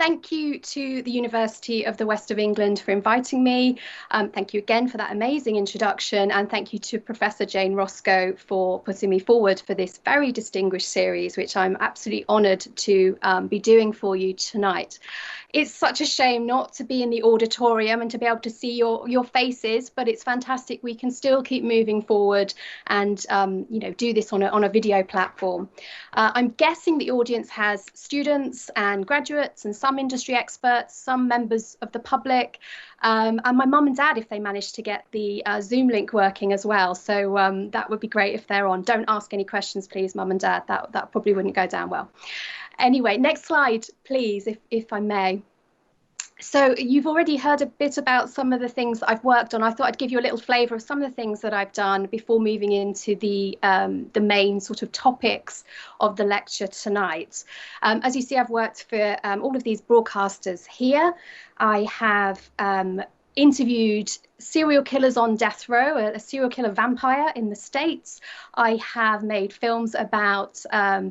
Thank you to the University of the West of England for inviting me. Thank you again for that amazing introduction, and thank you to Professor Jane Roscoe for putting me forward for this very distinguished series, which I'm absolutely honoured to be doing for you tonight. It's such a shame not to be in the auditorium and to be able to see your faces, but it's fantastic. We can still keep moving forward and do this on a video platform. I'm guessing the audience has students and graduates and some industry experts, some members of the public, and my mum and dad if they manage to get the Zoom link working as well. So that would be great if they're on. Don't ask any questions, please, mum and dad. That probably wouldn't go down well. Anyway, next slide, please, if I may. So you've already heard a bit about some of the things that I've worked on. I thought I'd give you a little flavour of some of the things that I've done before moving into the main sort of topics of the lecture tonight. As you see, I've worked for all of these broadcasters here. I have interviewed serial killers on death row, a serial killer vampire in the States. I have made films about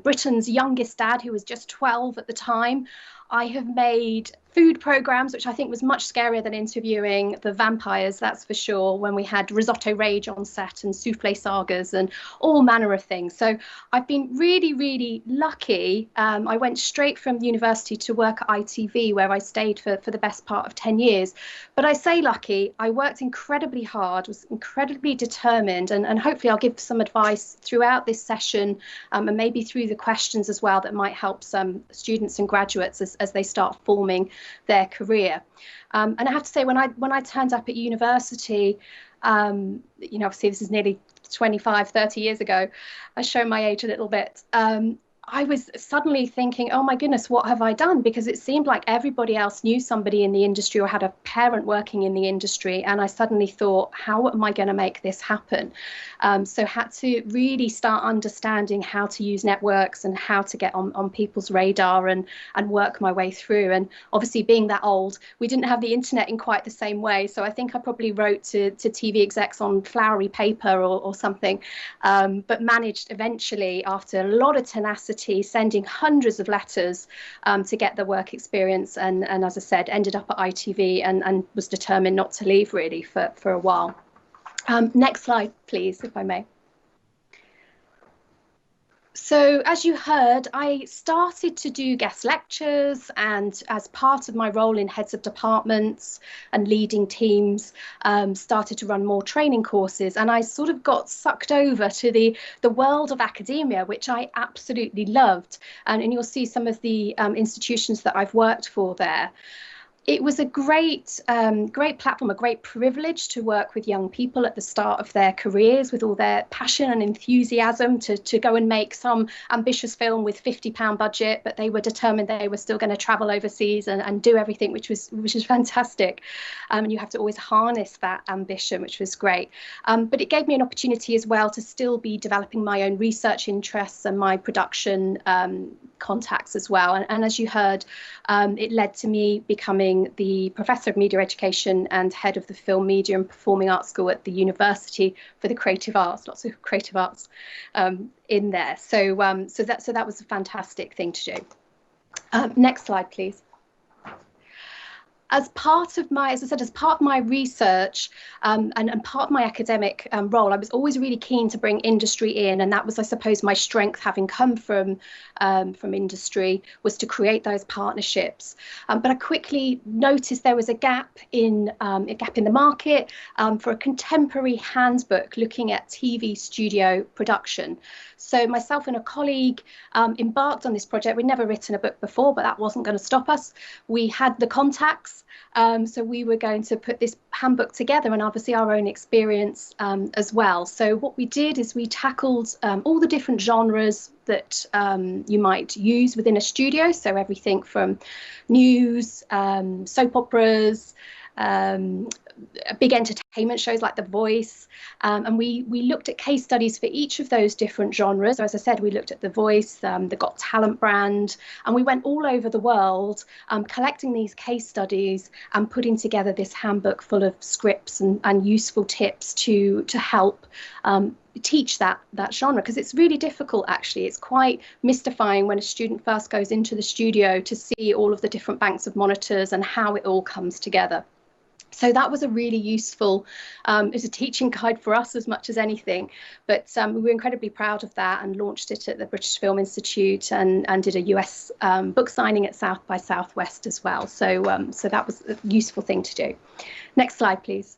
Britain's youngest dad, who was just 12 at the time. I have made food programs, which I think was much scarier than interviewing the vampires, that's for sure, when we had risotto rage on set and souffle sagas and all manner of things. So I've been really, really lucky. I went straight from university to work at ITV, where I stayed for the best part of 10 years. But I say lucky, I worked incredibly hard, was incredibly determined, and hopefully I'll give some advice throughout this session and maybe through the questions as well that might help some students and graduates as they start forming their career. And I have to say, when I turned up at university, obviously this is nearly 25, 30 years ago, I show my age a little bit. I was suddenly thinking, oh my goodness, what have I done? Because it seemed like everybody else knew somebody in the industry or had a parent working in the industry. And I suddenly thought, how am I going to make this happen? So had to really start understanding how to use networks and how to get on people's radar and work my way through. And obviously being that old, we didn't have the internet in quite the same way. So I think I probably wrote to TV execs on flowery paper or something, but managed eventually, after a lot of tenacity, sending hundreds of letters to get the work experience, and as I said, ended up at ITV and was determined not to leave really for a while. Next slide, please, if I may. So as you heard, I started to do guest lectures, and as part of my role in heads of departments and leading teams, started to run more training courses, and I sort of got sucked over to the world of academia, which I absolutely loved. And you'll see some of the institutions that I've worked for there. It was a great platform, a great privilege to work with young people at the start of their careers with all their passion and enthusiasm to go and make some ambitious film with £50 budget, but they were determined they were still going to travel overseas and do everything, which is fantastic. And you have to always harness that ambition, which was great. But it gave me an opportunity as well to still be developing my own research interests and my production contacts as well. And as you heard, it led to me becoming the Professor of Media Education and head of the Film, Media and Performing Arts School at the University for the Creative Arts, lots of creative arts in there. So that was a fantastic thing to do. Next slide, please. As part of my research and part of my academic role, I was always really keen to bring industry in, and that was, I suppose, my strength, having come from industry, was to create those partnerships. But I quickly noticed there was a gap in the market for a contemporary handbook looking at TV studio production. So myself and a colleague embarked on this project. We'd never written a book before, but that wasn't going to stop us. We had the contacts. So we were going to put this handbook together, and obviously our own experience as well. So what we did is we tackled all the different genres that you might use within a studio. So everything from news, soap operas, big entertainment entertainment shows like The Voice, and we looked at case studies for each of those different genres. So as I said, we looked at The Voice, the Got Talent brand, and we went all over the world collecting these case studies and putting together this handbook full of scripts and useful tips to help teach that genre, because it's really difficult. Actually, it's quite mystifying when a student first goes into the studio to see all of the different banks of monitors and how it all comes together. So that was a really useful, as a teaching guide for us as much as anything. But we were incredibly proud of that and launched it at the British Film Institute and did a US book signing at South by Southwest as well. So that was a useful thing to do. Next slide, please.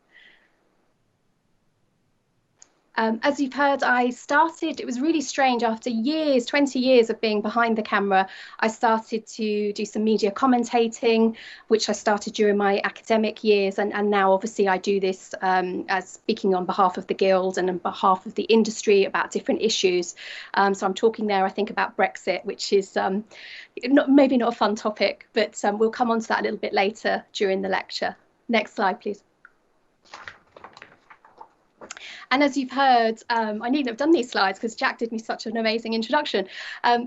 As you've heard, it was really strange. After years, 20 years of being behind the camera, I started to do some media commentating, which I started during my academic years. And now, obviously, I do this as speaking on behalf of the Guild and on behalf of the industry about different issues. So I'm talking there, I think, about Brexit, which is maybe not a fun topic, but we'll come on to that a little bit later during the lecture. Next slide, please. And as you've heard, I needn't have done these slides because Jack did me such an amazing introduction.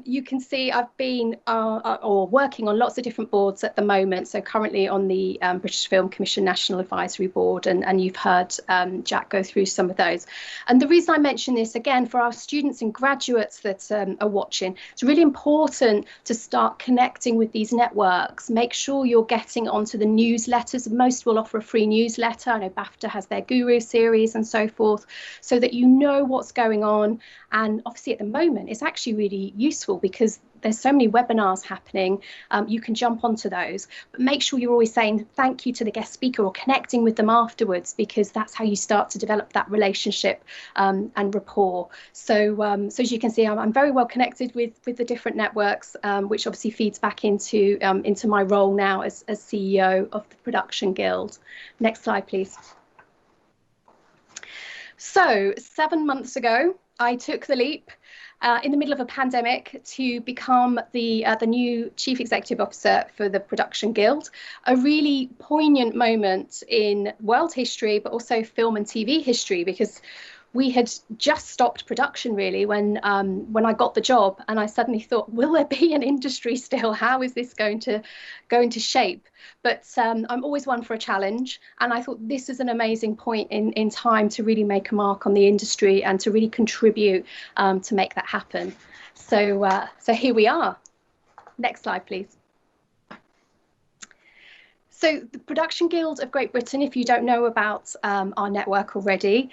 You can see I've been working on lots of different boards at the moment. So currently on the British Film Commission National Advisory Board, and you've heard Jack go through some of those. And the reason I mention this, again, for our students and graduates that are watching, it's really important to start connecting with these networks. Make sure you're getting onto the newsletters. Most will offer a free newsletter. I know BAFTA has their Guru series and so forth, so that you know what's going on. And obviously at the moment it's actually really useful because there's so many webinars happening. You can jump onto those, but make sure you're always saying thank you to the guest speaker or connecting with them afterwards, because that's how you start to develop that relationship and rapport. So as you can see, I'm very well connected with the different networks, which obviously feeds back into my role now as CEO of the Production Guild. Next slide, please. So 7 months ago, I took the leap in the middle of a pandemic to become the new Chief Executive Officer for the Production Guild. A really poignant moment in world history, but also film and TV history, because we had just stopped production really when I got the job, and I suddenly thought, will there be an industry still? How is this going to shape? But I'm always one for a challenge, and I thought this is an amazing point in time to really make a mark on the industry and to really contribute to make that happen. So here we are. Next slide, please. So the Production Guild of Great Britain, if you don't know about our network already,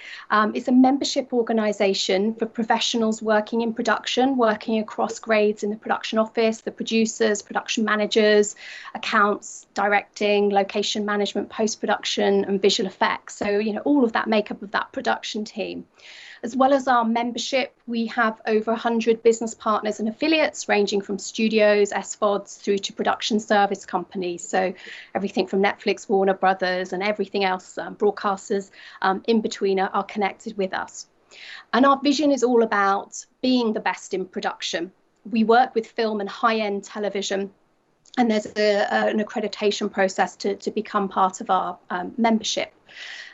is a membership organisation for professionals working in production, working across grades in the production office, the producers, production managers, accounts, directing, location management, post-production and visual effects. So, you know, all of that makeup of that production team. As well as our membership, we have over 100 business partners and affiliates, ranging from studios, SVODs, through to production service companies. So everything from Netflix, Warner Brothers, and everything else, broadcasters in between are connected with us. And our vision is all about being the best in production. We work with film and high-end television, and there's an accreditation process to become part of our membership.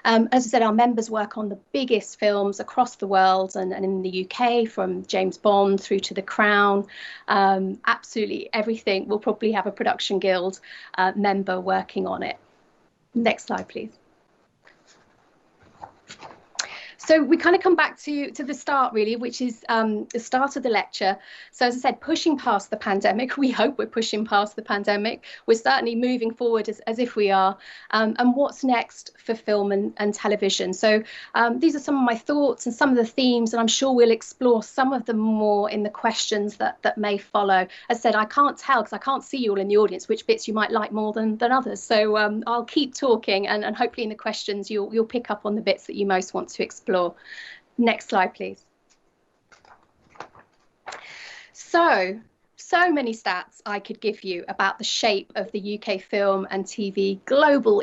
As I said, our members work on the biggest films across the world and in the UK, from James Bond through to The Crown. Absolutely everything. We'll probably have a Production Guild member working on it. Next slide, please. So we kind of come back to the start, really, which is the start of the lecture. So as I said, pushing past the pandemic, we hope we're pushing past the pandemic. We're certainly moving forward as if we are. And what's next for film and television? So these are some of my thoughts and some of the themes, and I'm sure we'll explore some of them more in the questions that may follow. As I said, I can't tell because I can't see you all in the audience which bits you might like more than others. So I'll keep talking, and hopefully in the questions you'll pick up on the bits that you most want to explore. Next slide, please. So many stats I could give you about the shape of the UK film and TV global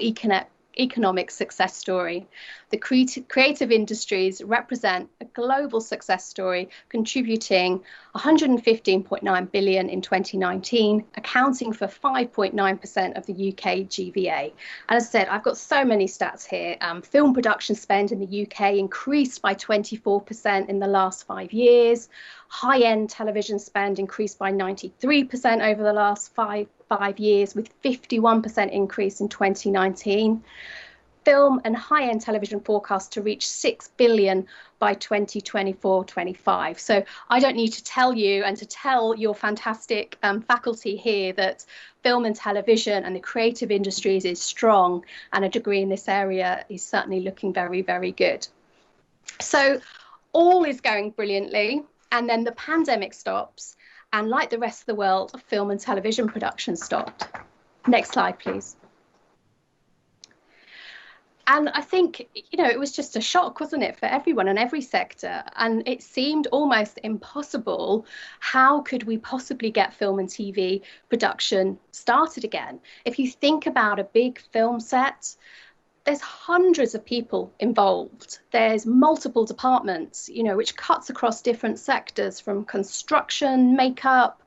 economic success story. The creative industries represent a global success story, contributing 115.9 billion in 2019, accounting for 5.9% of the UK GVA. And as I said, I've got so many stats here. Film production spend in the UK increased by 24% in the last 5 years. High-end television spend increased by 93% over the last five years, with 51% increase in 2019. Film and high-end television forecast to reach 6 billion by 2024-25. So I don't need to tell you and to tell your fantastic faculty here that film and television and the creative industries is strong, and a degree in this area is certainly looking very, very good. So all is going brilliantly, and then the pandemic stops, and like the rest of the world, film and television production stopped. Next slide, please. And I think, you know, it was just a shock, wasn't it, for everyone and every sector? And it seemed almost impossible. How could we possibly get film and TV production started again? If you think about a big film set, there's hundreds of people involved. There's multiple departments, you know, which cuts across different sectors, from construction, makeup,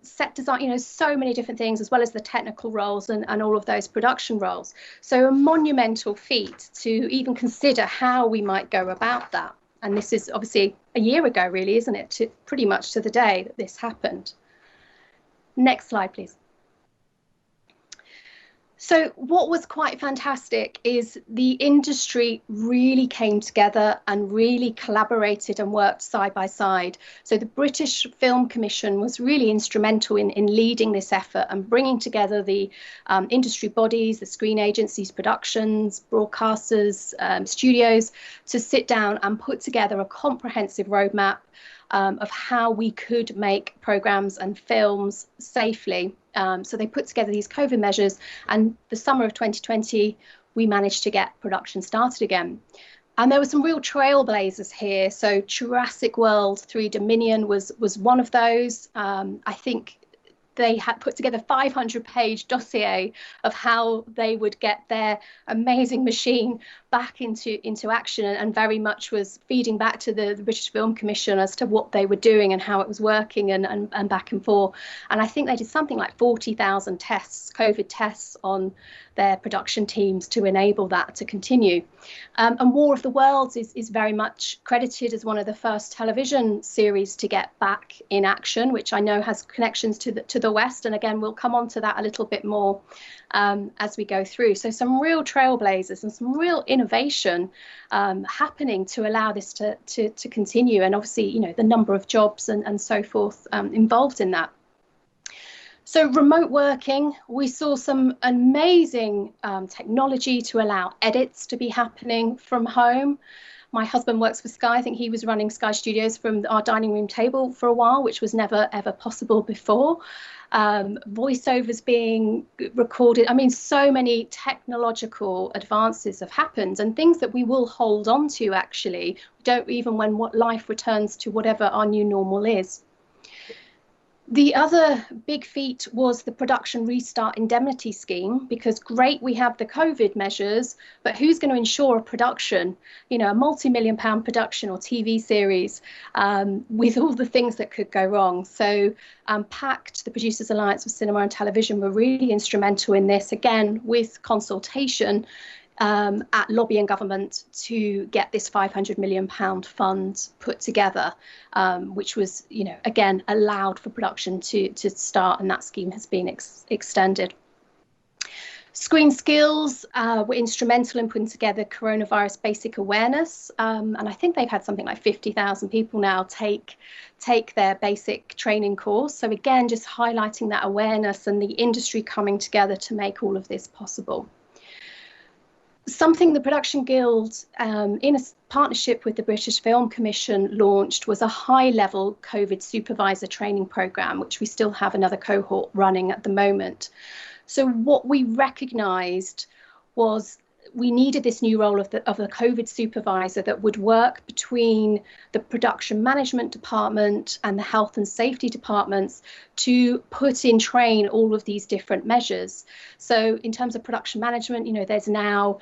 set design, you know, so many different things, as well as the technical roles and all of those production roles. So a monumental feat to even consider how we might go about that. And this is obviously a year ago, really, isn't it? Pretty much to the day that this happened. Next slide, please. So what was quite fantastic is the industry really came together and really collaborated and worked side by side. So the British Film Commission was really instrumental in leading this effort and bringing together the industry bodies, the screen agencies, productions, broadcasters, studios, to sit down and put together a comprehensive roadmap of how we could make programmes and films safely. So they put together these COVID measures, and the summer of 2020, we managed to get production started again. And there were some real trailblazers here. So Jurassic World 3 Dominion was one of those. I think they had put together a 500-page dossier of how they would get their amazing machine back into action, and very much was feeding back to the British Film Commission as to what they were doing and how it was working, and back and forth. And I think they did something like 40,000 tests, COVID tests, on their production teams to enable that to continue. And War of the Worlds is very much credited as one of the first television series to get back in action, which I know has connections to the West. And again, we'll come on to that a little bit more as we go through. So some real trailblazers and some real innovation happening to allow this to continue. And obviously, you know, the number of jobs and so forth involved in that. So remote working, we saw some amazing technology to allow edits to be happening from home. My husband works for Sky. I think he was running Sky Studios from our dining room table for a while, which was never, ever possible before. Voiceovers being recorded. I mean, so many technological advances have happened, and things that we will hold on to, actually, don't, even when what life returns to whatever our new normal is. The other big feat was the production restart indemnity scheme, because great, we have the COVID measures, but who's going to ensure a production, you know, a multi-million-pound production or TV series with all the things that could go wrong? So PACT, the Producers Alliance of Cinema and Television, were really instrumental in this, again, with consultation at lobbying government to get this £500 million fund put together, which was, you know, again, allowed for production to start, and that scheme has been extended. Screen Skills were instrumental in putting together coronavirus basic awareness, and I think they've had something like 50,000 people now take their basic training course. So again, just highlighting that awareness and the industry coming together to make all of this possible. Something the Production Guild, in a partnership with the British Film Commission, launched was a high-level COVID supervisor training programme, which we still have another cohort running at the moment. So what we recognised was we needed this new role of the COVID supervisor that would work between the production management department and the health and safety departments to put in train all of these different measures. So in terms of production management, there's now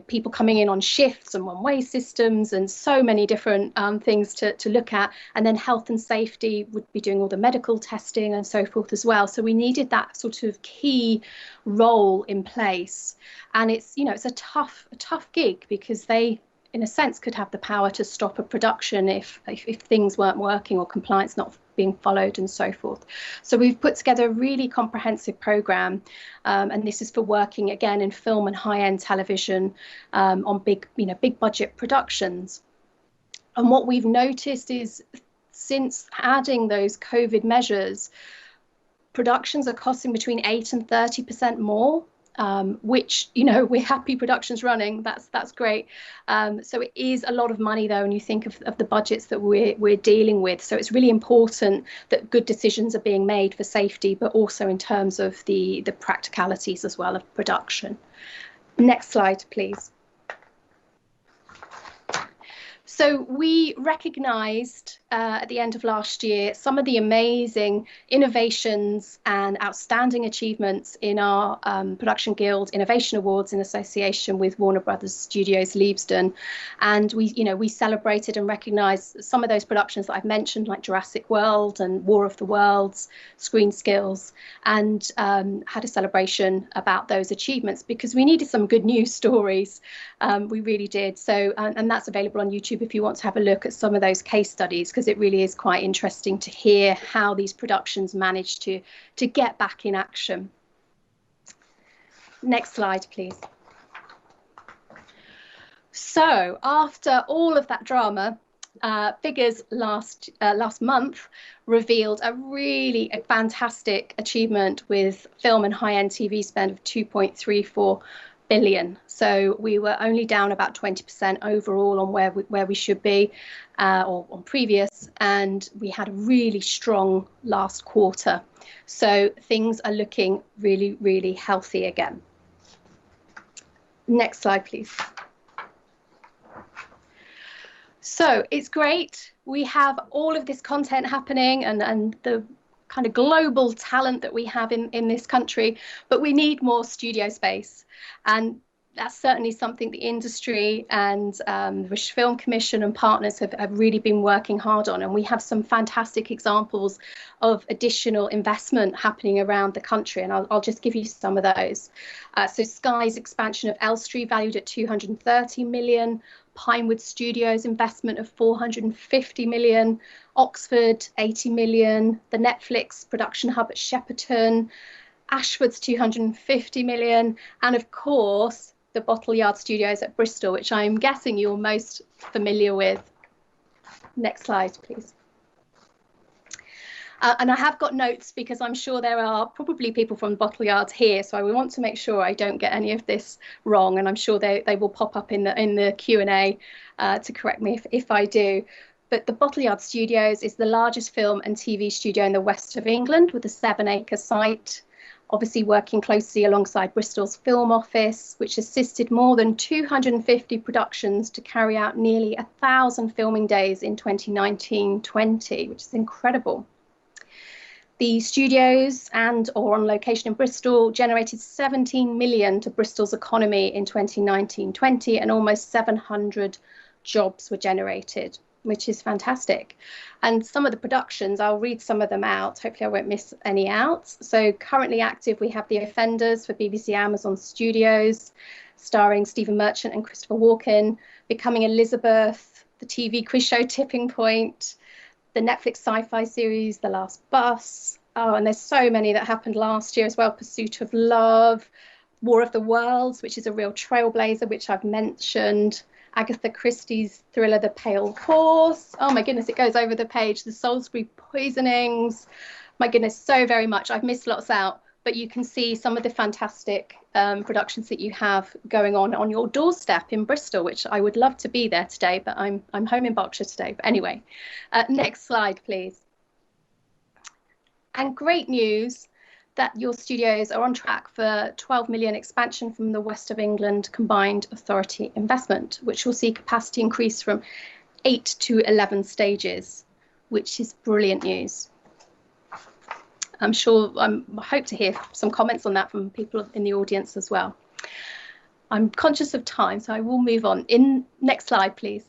people coming in on shifts and one-way systems and so many different things to look at. And then health and safety would be doing all the medical testing and so forth as well. So we needed that sort of key role in place. And it's a tough gig, because they, in a sense, could have the power to stop a production if things weren't working or compliance not being followed and so forth. So we've put together a really comprehensive programme, and this is for working again in film and high-end television on big budget productions. And what we've noticed is, since adding those COVID measures, productions are costing between 8 and 30% more. Which, we're happy production's running. That's great. So it is a lot of money, though, when you think of the budgets that we're dealing with. So it's really important that good decisions are being made for safety, but also in terms of the practicalities as well of production. Next slide, please. So we recognised at the end of last year some of the amazing innovations and outstanding achievements in our Production Guild Innovation Awards in association with Warner Brothers Studios Leavesden. And we celebrated and recognised some of those productions that I've mentioned, like Jurassic World and War of the Worlds, Screen Skills, and had a celebration about those achievements, because we needed some good news stories. We really did. So, and that's available on YouTube if you want to have a look at some of those case studies, because it really is quite interesting to hear how these productions managed to get back in action. Next slide, please. So after all of that drama, figures last month revealed a fantastic achievement with film and high-end TV spend of 2.34 billion. So we were only down about 20% overall on where we should be, or on previous, and we had a really strong last quarter. So things are looking really, really healthy again. Next slide, please. So it's great. We have all of this content happening and the kind of global talent that we have in this country, but we need more studio space. And that's certainly something the industry and the British Film Commission and partners have really been working hard on. And we have some fantastic examples of additional investment happening around the country. And I'll just give you some of those. So Sky's expansion of Elstree, valued at 230 million. Pinewood Studios investment of 450 million. Oxford, 80 million. The Netflix production hub at Shepperton. Ashford's 250 million. And of course, the Bottle Yard Studios at Bristol, which I'm guessing you're most familiar with. Next slide, please. And I have got notes, because I'm sure there are probably people from Bottle Yards here, so I want to make sure I don't get any of this wrong, and I'm sure they will pop up in the Q&A to correct me if I do. But the Bottle Yard Studios is the largest film and TV studio in the west of England, with a 7-acre site, obviously working closely alongside Bristol's Film Office, which assisted more than 250 productions to carry out nearly 1,000 filming days in 2019-20, which is incredible. The studios or on location in Bristol generated 17 million to Bristol's economy in 2019-20, and almost 700 jobs were generated, which is fantastic. And some of the productions, I'll read some of them out. Hopefully I won't miss any out. So currently active, we have The Offenders for BBC Amazon Studios, starring Stephen Merchant and Christopher Walken. Becoming Elizabeth, the TV quiz show Tipping Point, the Netflix sci-fi series The Last Bus. Oh, and there's so many that happened last year as well. Pursuit of Love, War of the Worlds, which is a real trailblazer, which I've mentioned. Agatha Christie's thriller The Pale Horse. Oh my goodness, it goes over the page. The Salisbury Poisonings. My goodness, so very much. I've missed lots out, but you can see some of the fantastic productions that you have going on your doorstep in Bristol, which I would love to be there today, but I'm home in Berkshire today. But anyway, next slide, please. And great news, that your studios are on track for 12 million expansion from the West of England Combined Authority investment, which will see capacity increase from 8 to 11 stages, which is brilliant news. I'm sure I hope to hear some comments on that from people in the audience as well. I'm conscious of time, so I will move on. Next slide, please.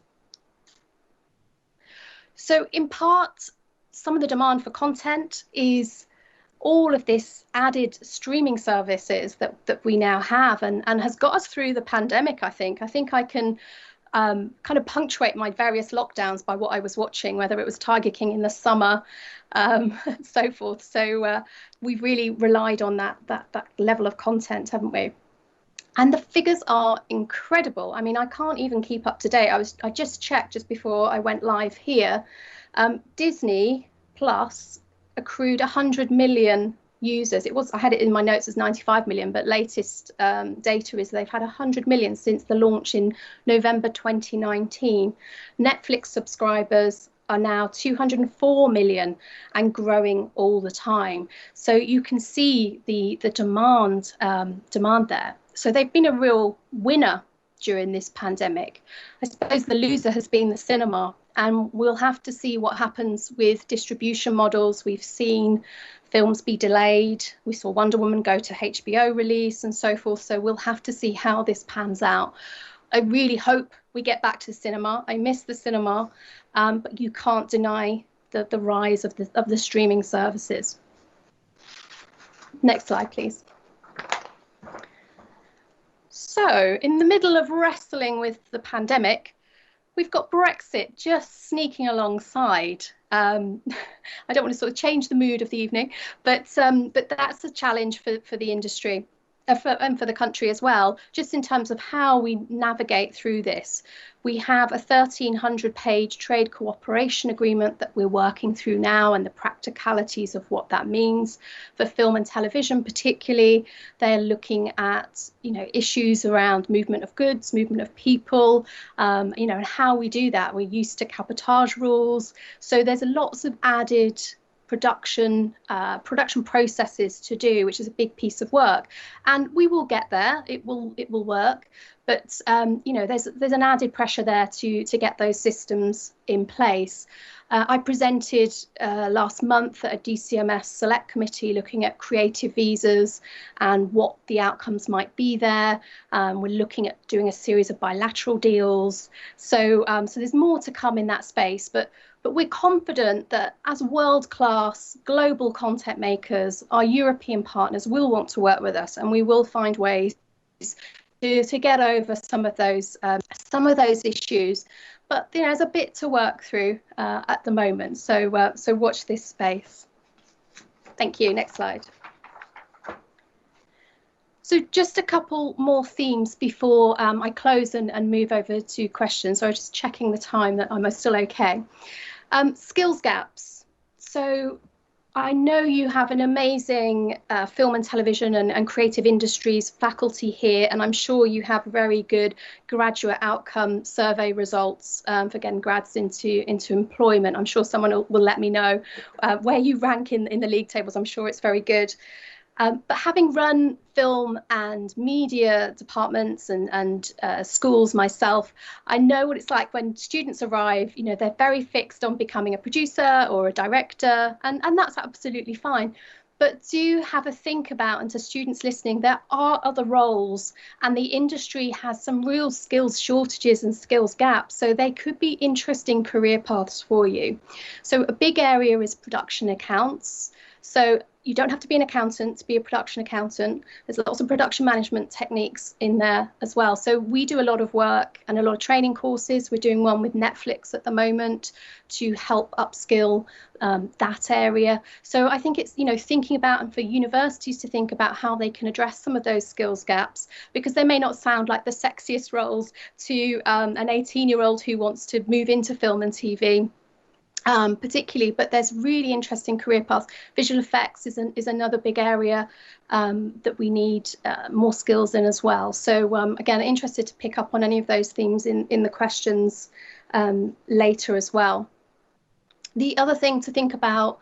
So in part, some of the demand for content is all of this added streaming services that we now have and has got us through the pandemic, I think. I think I can kind of punctuate my various lockdowns by what I was watching, whether it was Tiger King in the summer, and so forth. So we've really relied on that level of content, haven't we? And the figures are incredible. I mean, I can't even keep up to date. I just checked just before I went live here. Disney Plus accrued 100 million users. I had it in my notes as 95 million, but latest data is they've had 100 million since the launch in November 2019. Netflix subscribers are now 204 million and growing all the time. So you can see the demand there. So they've been a real winner during this pandemic. I suppose the loser has been the cinema, and we'll have to see what happens with distribution models. We've seen films be delayed. We saw Wonder Woman go to HBO release and so forth. So we'll have to see how this pans out. I really hope we get back to the cinema. I miss the cinema, but you can't deny the rise of the streaming services. Next slide, please. So in the middle of wrestling with the pandemic, we've got Brexit just sneaking alongside. I don't want to sort of change the mood of the evening, but that's a challenge for the industry and for the country as well, just in terms of how we navigate through this. We have a 1,300-page trade cooperation agreement that we're working through now, and the practicalities of what that means for film and television particularly. They're looking at, issues around movement of goods, movement of people, and how we do that. We're used to cabotage rules. So there's lots of added production processes to do, which is a big piece of work, and we will get there. It will work, but there's an added pressure there to get those systems in place. I presented last month at a DCMS select committee looking at creative visas and what the outcomes might be there. We're looking at doing a series of bilateral deals. So there's more to come in that space, but we're confident that as world-class global content makers, our European partners will want to work with us, and we will find ways to get over some of those issues. But there's a bit to work through at the moment. So watch this space. Thank you. Next slide. So just a couple more themes before I close and move over to questions. So I'm just checking the time that I'm still okay. Skills gaps. So I know you have an amazing film and television and creative industries faculty here, and I'm sure you have very good graduate outcome survey results for getting grads into employment. I'm sure someone will let me know where you rank in the league tables. I'm sure it's very good. But having run film and media departments and schools myself, I know what it's like when students arrive. They're very fixed on becoming a producer or a director, and that's absolutely fine. But do have a think about, and to students listening, there are other roles, and the industry has some real skills shortages and skills gaps, so they could be interesting career paths for you. So a big area is production accounts. So you don't have to be an accountant to be a production accountant. There's lots of production management techniques in there as well. So we do a lot of work and a lot of training courses. We're doing one with Netflix at the moment to help upskill that area. So I think it's, thinking about, and for universities to think about how they can address some of those skills gaps, because they may not sound like the sexiest roles to an 18-year-old who wants to move into film and TV. Particularly, but there's really interesting career paths. Visual effects is another big area that we need more skills in as well. So again, interested to pick up on any of those themes in the questions later as well. The other thing to think about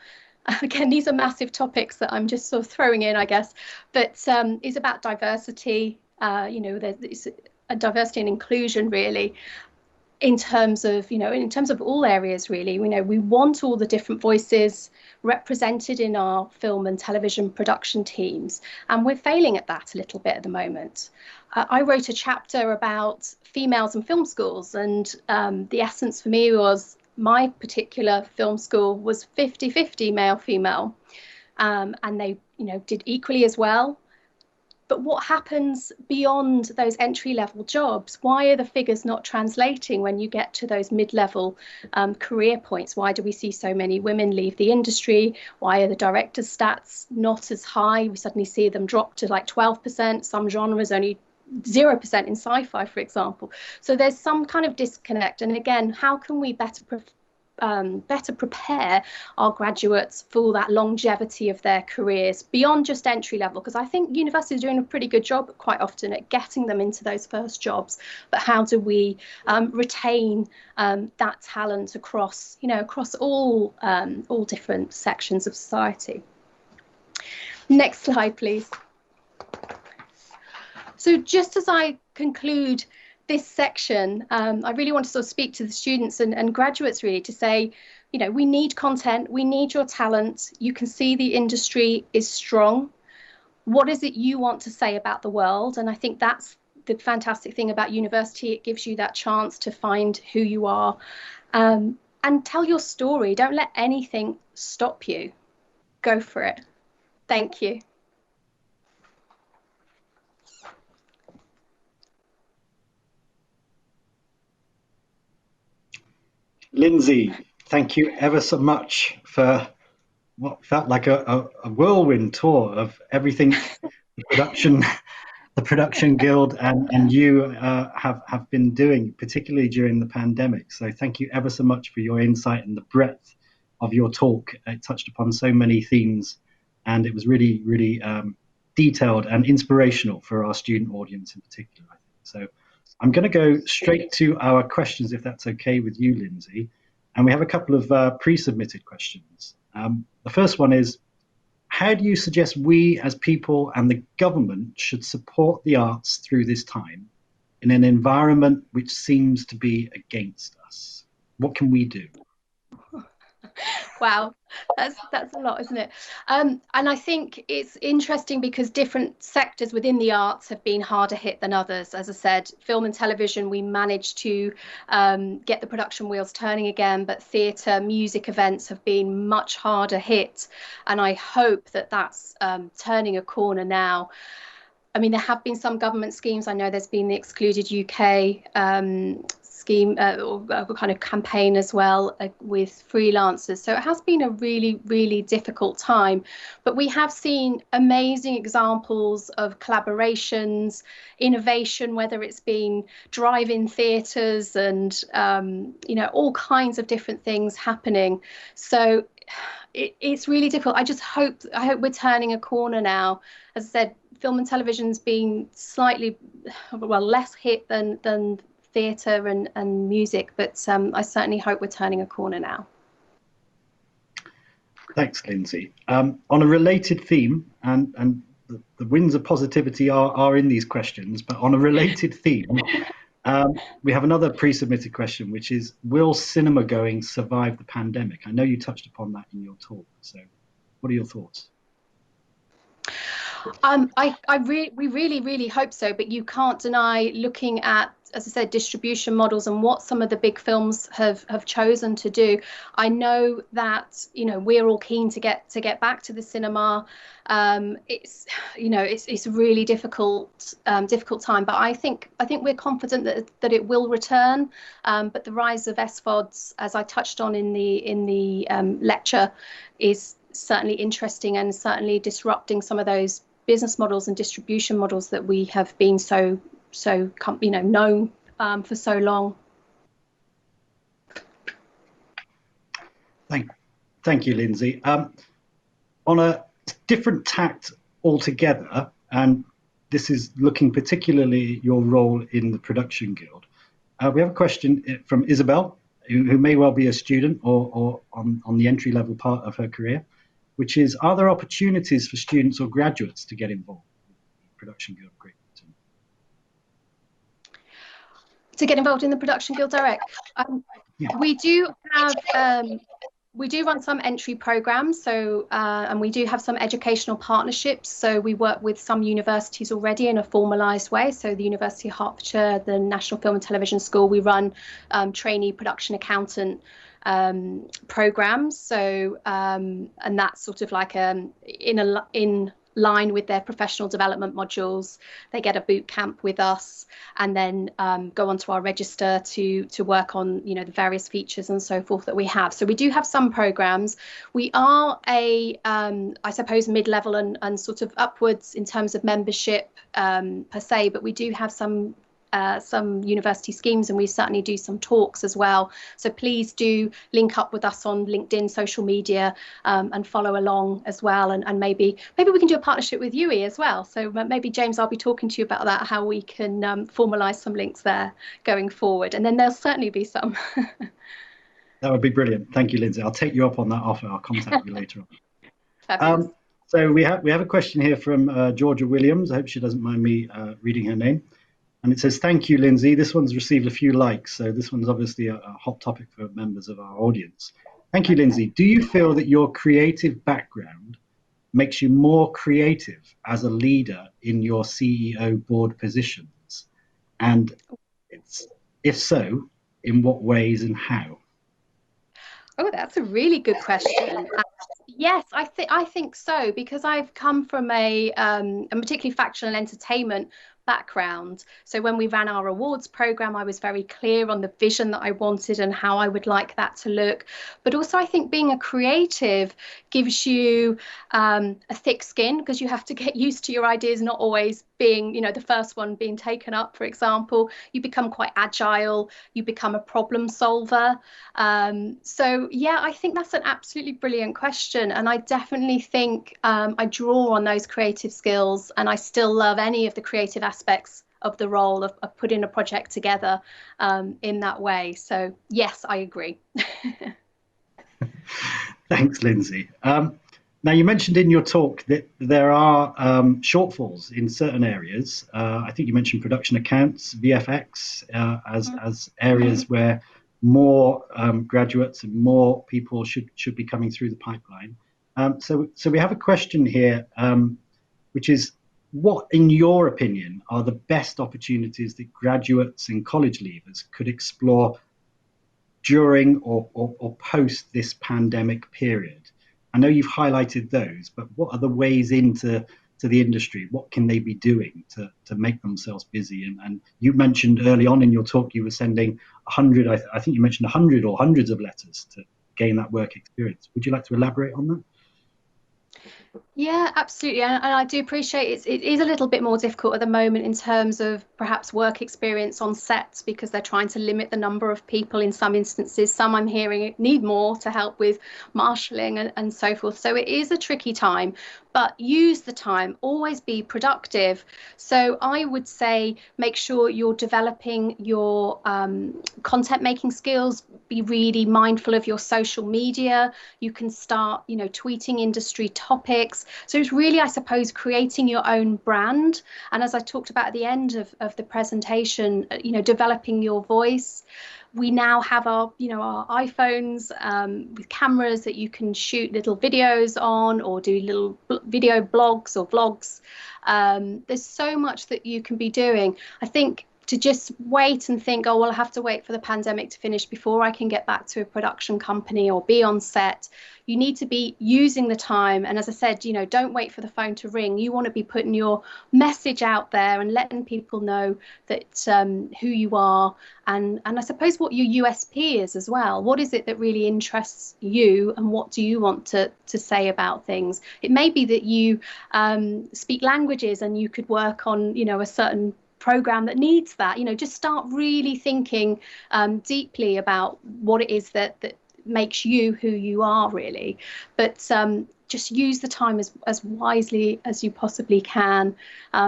again, these are massive topics that I'm just sort of throwing in, I guess, but is about diversity. There's a diversity and inclusion, really, in terms of, in terms of all areas, really. We want all the different voices represented in our film and television production teams, and we're failing at that a little bit at the moment. I wrote a chapter about females and film schools, and the essence for me was my particular film school was 50-50 male female, and they did equally as well. But what happens beyond those entry level jobs? Why are the figures not translating when you get to those mid-level career points? Why do we see so many women leave the industry? Why are the directors' stats not as high? We suddenly see them drop to like 12%, some genres only 0% in sci-fi, for example. So there's some kind of disconnect. And again, how can we better prepare our graduates for that longevity of their careers beyond just entry level? Because I think universities are doing a pretty good job quite often at getting them into those first jobs, but how do we retain that talent across all different sections of society? Next slide, please. So just as I conclude this section, I really want to sort of speak to the students and graduates, really, to say, we need content, we need your talent. You can see the industry is strong. What is it you want to say about the world? And I think that's the fantastic thing about university. It gives you that chance to find who you are, and tell your story. Don't let anything stop you. Go for it. Thank you. Lyndsay, thank you ever so much for what felt like a whirlwind tour of everything the production guild and you have been doing, particularly during the pandemic. So thank you ever so much for your insight and the breadth of your talk. It touched upon so many themes, and it was really, really detailed and inspirational for our student audience in particular, I think. So I'm going to go straight to our questions, if that's okay with you, Lyndsay. And we have a couple of pre-submitted questions. The first one is, how do you suggest we as people and the government should support the arts through this time in an environment which seems to be against us? What can we do? Wow, that's a lot, isn't it? And I think it's interesting because different sectors within the arts have been harder hit than others. As I said, film and television, we managed to get the production wheels turning again, but theatre, music events have been much harder hit. And I hope that that's turning a corner now. I mean, there have been some government schemes. I know there's been the Excluded UK scheme or kind of campaign as well with freelancers. So it has been a really, really difficult time. But we have seen amazing examples of collaborations, innovation, whether it's been drive-in theatres and, all kinds of different things happening. So it's really difficult. I hope we're turning a corner now. As I said, film and television's been slightly, less hit than theatre and music, but I certainly hope we're turning a corner now. Thanks, Lyndsay. On a related theme, and the winds of positivity are in these questions, but on a related theme, we have another pre-submitted question, which is, will cinema going survive the pandemic? I know you touched upon that in your talk, so what are your thoughts? We really, really hope so, but you can't deny, looking at, as I said, distribution models and what some of the big films have chosen to do. I know that we're all keen to get back to the cinema. It's a really difficult time, but I think we're confident that it will return. But the rise of SVODs, as I touched on in the lecture, is certainly interesting and certainly disrupting some of those business models and distribution models that we have been so known for so long. Thank you, Lyndsay. On a different tact altogether, and this is looking particularly at your role in the Production Guild, we have a question from Isabel, who may well be a student or on the entry-level part of her career. which is, are there opportunities for students or graduates to get involved in the Production Guild of Great Britain? To get involved in the Production Guild Direct? Yeah. We do run some entry programs, so and we do have some educational partnerships. So we work with some universities already in a formalised way. So the University of Hertfordshire, the National Film and Television School, we run trainee production accountant programs. So and that's sort of like in line with their professional development modules. They get a boot camp with us and then go onto our register to work on, you know, the various features and so forth that we have. So we do have some programs. We are I suppose mid-level and sort of upwards in terms of membership per se, but we do have some university schemes, and we certainly do some talks as well. So please do link up with us on LinkedIn, social media, and follow along as well. And maybe we can do a partnership with UE as well. So maybe, James, I'll be talking to you about that, how we can formalise some links there going forward. And then there'll certainly be some. That would be brilliant. Thank you, Lyndsay. I'll take you up on that offer. I'll contact you later on. Fabulous. So we have a question here from Georgia Williams. I hope she doesn't mind me reading her name. And it says, thank you, Lyndsay. This one's received a few likes, so this one's obviously a hot topic for members of our audience. Thank you, Lyndsay. Do you feel that your creative background makes you more creative as a leader in your CEO board positions? And if so, in what ways and how? Oh, that's a really good question. Yes, I think so, because I've come from a particularly factional entertainment background. So when we ran our awards program, I was very clear on the vision that I wanted and how I would like that to look. But also, I think being a creative gives you a thick skin, because you have to get used to your ideas not always being, you know, the first one being taken up, for example. You become quite agile, you become a problem solver. So yeah, I think that's an absolutely brilliant question. And I definitely think I draw on those creative skills, and I still love any of the creative aspects of the role of putting a project together in that way. So yes, I agree. Thanks, Lyndsay. Now, you mentioned in your talk that there are shortfalls in certain areas. I think you mentioned production accounts, VFX, as areas where more graduates and more people should be coming through the pipeline. So we have a question here, which is, what, in your opinion, are the best opportunities that graduates and college leavers could explore during or post this pandemic period? I know you've highlighted those, but what are the ways into the industry? What can they be doing to make themselves busy? And you mentioned early on in your talk, you were sending 100, I think you mentioned 100 or hundreds of letters to gain that work experience. Would you like to elaborate on that? Yeah, absolutely. And I do appreciate it is a little bit more difficult at the moment in terms of perhaps work experience on sets, because they're trying to limit the number of people in some instances. Some, I'm hearing, need more to help with marshalling and so forth. So it is a tricky time, but use the time, always be productive. So I would say make sure you're developing your content making skills, be really mindful of your social media. You can start, you know, tweeting industry topics. So it's really, I suppose, creating your own brand. And as I talked about at the end of the presentation, you know, developing your voice. We now have our iPhones with cameras that you can shoot little videos on, or do little video blogs or vlogs. There's so much that you can be doing. I think to just wait and think, oh, well, I have to wait for the pandemic to finish before I can get back to a production company or be on set. You need to be using the time. And as I said, you know, don't wait for the phone to ring. You want to be putting your message out there and letting people know that who you are, and I suppose what your USP is as well. What is it that really interests you, and what do you want to say about things? It may be that you speak languages and you could work on, you know, a certain program that needs that. You know, just start really thinking deeply about what it is that makes you who you are, really. But just use the time as wisely as you possibly can.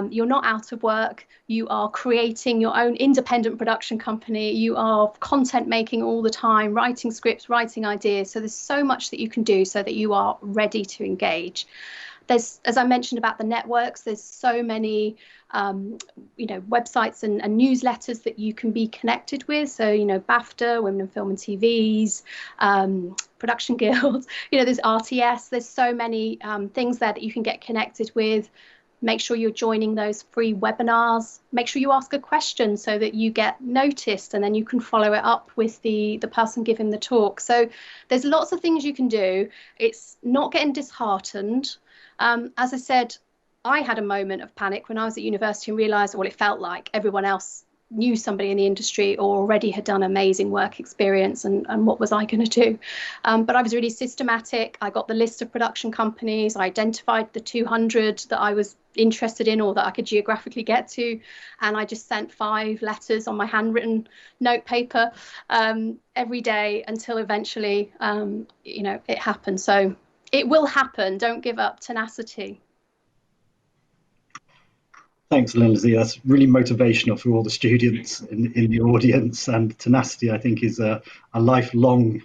You're not out of work. You are creating your own independent production company. You are content making all the time, writing scripts, writing ideas. So there's so much that you can do so that you are ready to engage. There's, as I mentioned about the networks, there's so many websites and newsletters that you can be connected with. So, BAFTA, Women in Film and TV's, Production Guild, there's RTS, there's so many things there that you can get connected with. Make sure you're joining those free webinars. Make sure you ask a question so that you get noticed, and then you can follow it up with the person giving the talk. So there's lots of things you can do. It's not getting disheartened. As I said, I had a moment of panic when I was at university and realised what it felt like everyone else knew somebody in the industry or already had done amazing work experience, and what was I going to do? But I was really systematic. I got the list of production companies. I identified the 200 that I was interested in or that I could geographically get to, and I just sent 5 letters on my handwritten note paper every day until eventually it happened. So it will happen. Don't give up. Tenacity. Thanks, Lyndsay. That's really motivational for all the students in the audience. And tenacity, I think, is a lifelong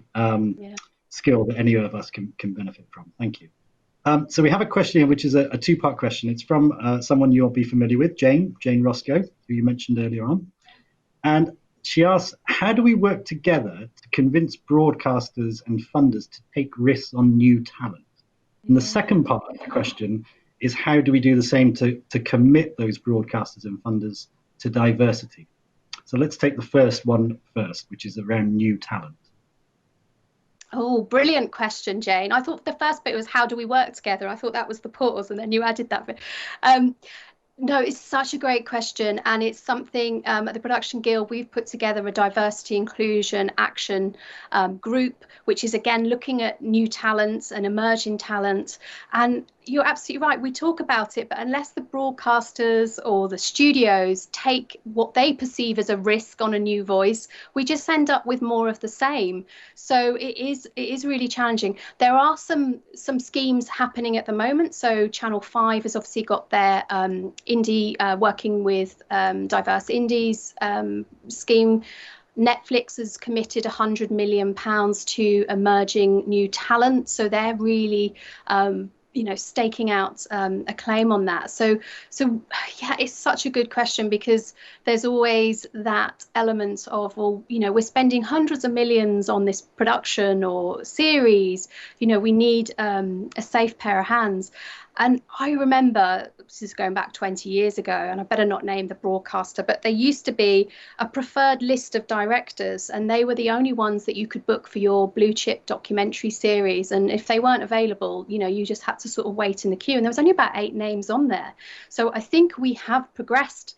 skill that any of us can benefit from. Thank you. So we have a question here, which is a 2-part question. It's from someone you'll be familiar with, Jane Roscoe, who you mentioned earlier on. And she asks, how do we work together to convince broadcasters and funders to take risks on new talent? And the second part of the question is, how do we do the same to commit those broadcasters and funders to diversity? So let's take the first one first, which is around new talent. Oh, brilliant question, Jane. I thought the first bit was, how do we work together? I thought that was the pause, and then you added that bit. No, it's such a great question, and it's something at the Production Guild we've put together a diversity inclusion action group, which is again looking at new talents and emerging talent. And you're absolutely right, we talk about it, but unless the broadcasters or the studios take what they perceive as a risk on a new voice, we just end up with more of the same. So it is really challenging. There are some schemes happening at the moment. So Channel 5 has obviously got their indie working with diverse indies scheme. Netflix has committed £100 million to emerging new talent, so they're really staking out a claim on that. So yeah, it's such a good question, because there's always that element of, well, we're spending hundreds of millions on this production or series, we need a safe pair of hands. And I remember, this is going back 20 years ago, and I better not name the broadcaster, but there used to be a preferred list of directors, and they were the only ones that you could book for your blue chip documentary series. And if they weren't available, you just had to sort of wait in the queue. And there was only about 8 names on there. So I think we have progressed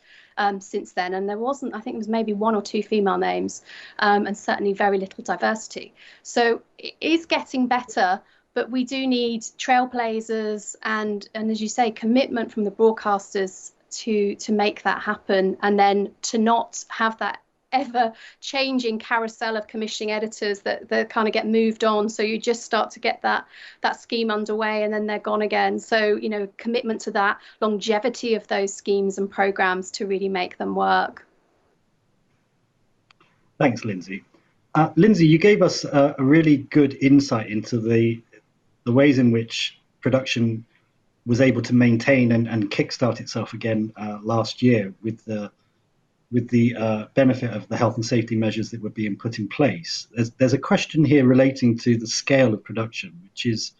since then. And there wasn't, I think it was maybe 1 or 2 female names, and certainly very little diversity. So it is getting better. But we do need trailblazers and as you say, commitment from the broadcasters to make that happen, and then to not have that ever changing carousel of commissioning editors that kind of get moved on. So you just start to get that scheme underway and then they're gone again. So, commitment to that longevity of those schemes and programs to really make them work. Thanks, Lyndsay. Lyndsay, you gave us a really good insight into the ways in which production was able to maintain and kickstart itself again last year with the benefit of the health and safety measures that were being put in place. There's a question here relating to the scale of production, which is,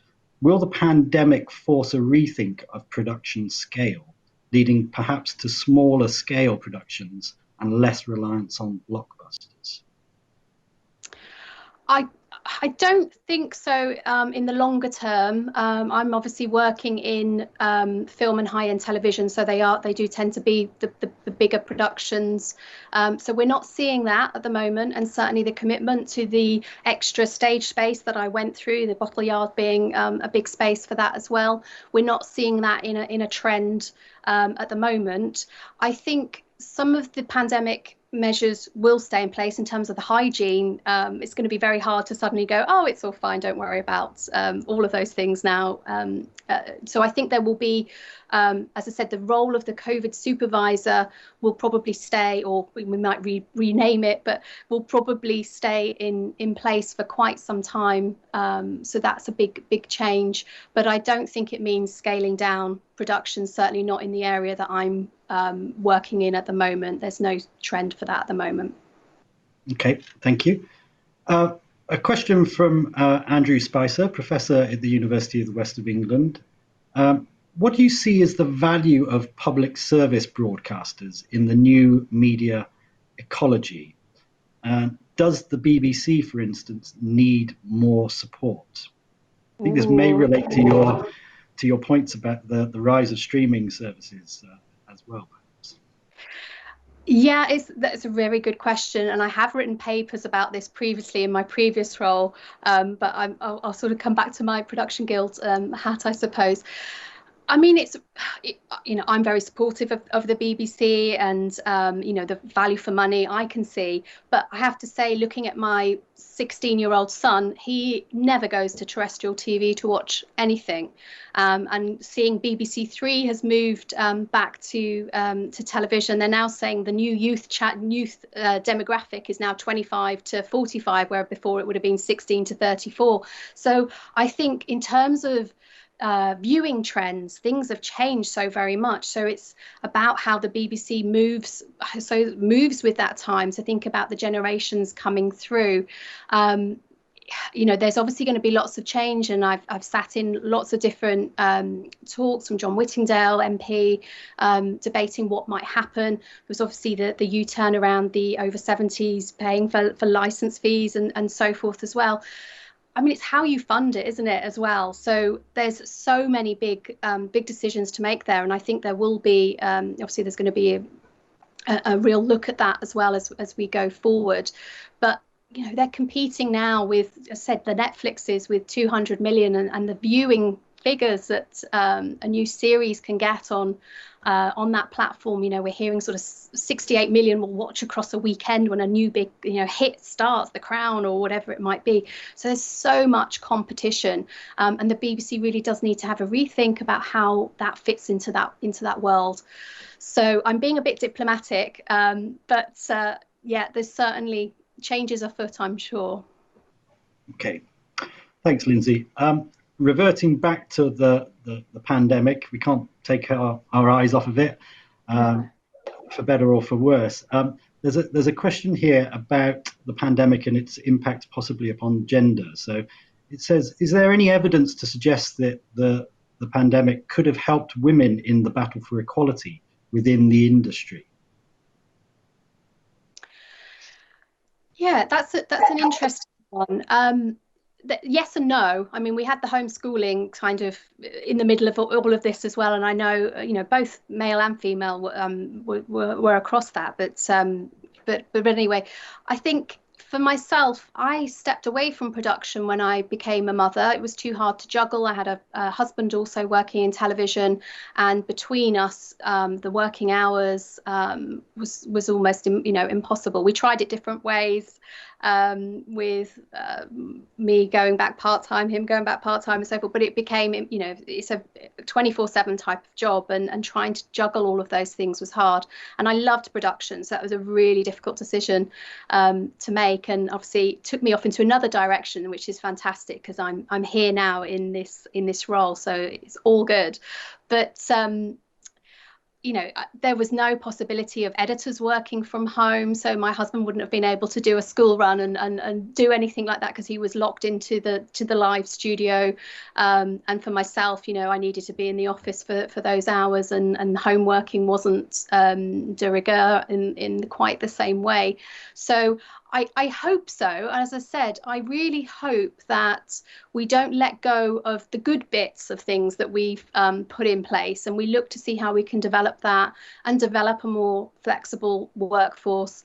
will the pandemic force a rethink of production scale, leading perhaps to smaller scale productions and less reliance on blockbusters? I don't think so in the longer term. I'm obviously working in film and high-end television, so they do tend to be the bigger productions. So we're not seeing that at the moment, and certainly the commitment to the extra stage space that I went through, the Bottle Yard being a big space for that as well. We're not seeing that in a trend at the moment. I think some of the pandemic measures will stay in place in terms of the hygiene. It's going to be very hard to suddenly go, oh, it's all fine, don't worry about all of those things now. So I think there will be, as I said, the role of the COVID supervisor will probably stay, or we might rename it, but will probably stay in place for quite some time. So that's a big change. But I don't think it means scaling down production, certainly not in the area that I'm working in at the moment. There's no trend for that at the moment. Okay, thank you. A question from Andrew Spicer, professor at the University of the West of England. What do you see as the value of public service broadcasters in the new media ecology? Does the BBC, for instance, need more support? I think this may relate to your points about the rise of streaming services as well. Yeah, that's a very good question, and I have written papers about this previously in my previous role, but I'll sort of come back to my production guild hat, I suppose. I mean, I'm very supportive of the BBC and, the value for money I can see. But I have to say, looking at my 16-year-old son, he never goes to terrestrial TV to watch anything. And seeing BBC Three has moved back to television. They're now saying the new youth demographic is now 25 to 45, where before it would have been 16 to 34. So I think in terms of viewing trends, things have changed so very much. So it's about how the BBC moves with that time. So think about the generations coming through. There's obviously going to be lots of change, and I've sat in lots of different talks from John Whittingdale MP debating what might happen. There's obviously the U-turn around the over 70s paying for license fees and so forth as well. I mean, it's how you fund it, isn't it, as well? So there's so many big decisions to make there, and I think there will be obviously there's going to be a real look at that as well as we go forward. But they're competing now with, as I said, the Netflixes with 200 million and the viewing figures that a new series can get on that platform. We're hearing sort of 68 million will watch across a weekend when a new big hit starts, The Crown or whatever it might be. So there's so much competition, and the BBC really does need to have a rethink about how that fits into that world. So I'm being a bit diplomatic, but there's certainly changes afoot, I'm sure. Okay, thanks, Lyndsay. Reverting back to the pandemic, we can't take our eyes off of it, for better or for worse. There's a question here about the pandemic and its impact possibly upon gender. So it says, is there any evidence to suggest that the pandemic could have helped women in the battle for equality within the industry? Yeah, that's an interesting one. Yes and no. I mean, we had the homeschooling kind of in the middle of all of this as well, and I know both male and female were across that. But anyway, I think for myself, I stepped away from production when I became a mother. It was too hard to juggle. I had a husband also working in television, and between us, the working hours was almost impossible. We tried it different ways, with me going back part-time, him going back part-time and so forth, but it became it's a 24/7 type of job, and trying to juggle all of those things was hard. And I loved production, so that was a really difficult decision to make, and obviously took me off into another direction, which is fantastic because I'm here now in this role, so it's all good. But there was no possibility of editors working from home, so my husband wouldn't have been able to do a school run and do anything like that because he was locked into the live studio. And for myself, I needed to be in the office for those hours, and home working wasn't de rigueur in quite the same way. So I hope so. As I said, I really hope that we don't let go of the good bits of things that we've put in place, and we look to see how we can develop that and develop a more flexible workforce.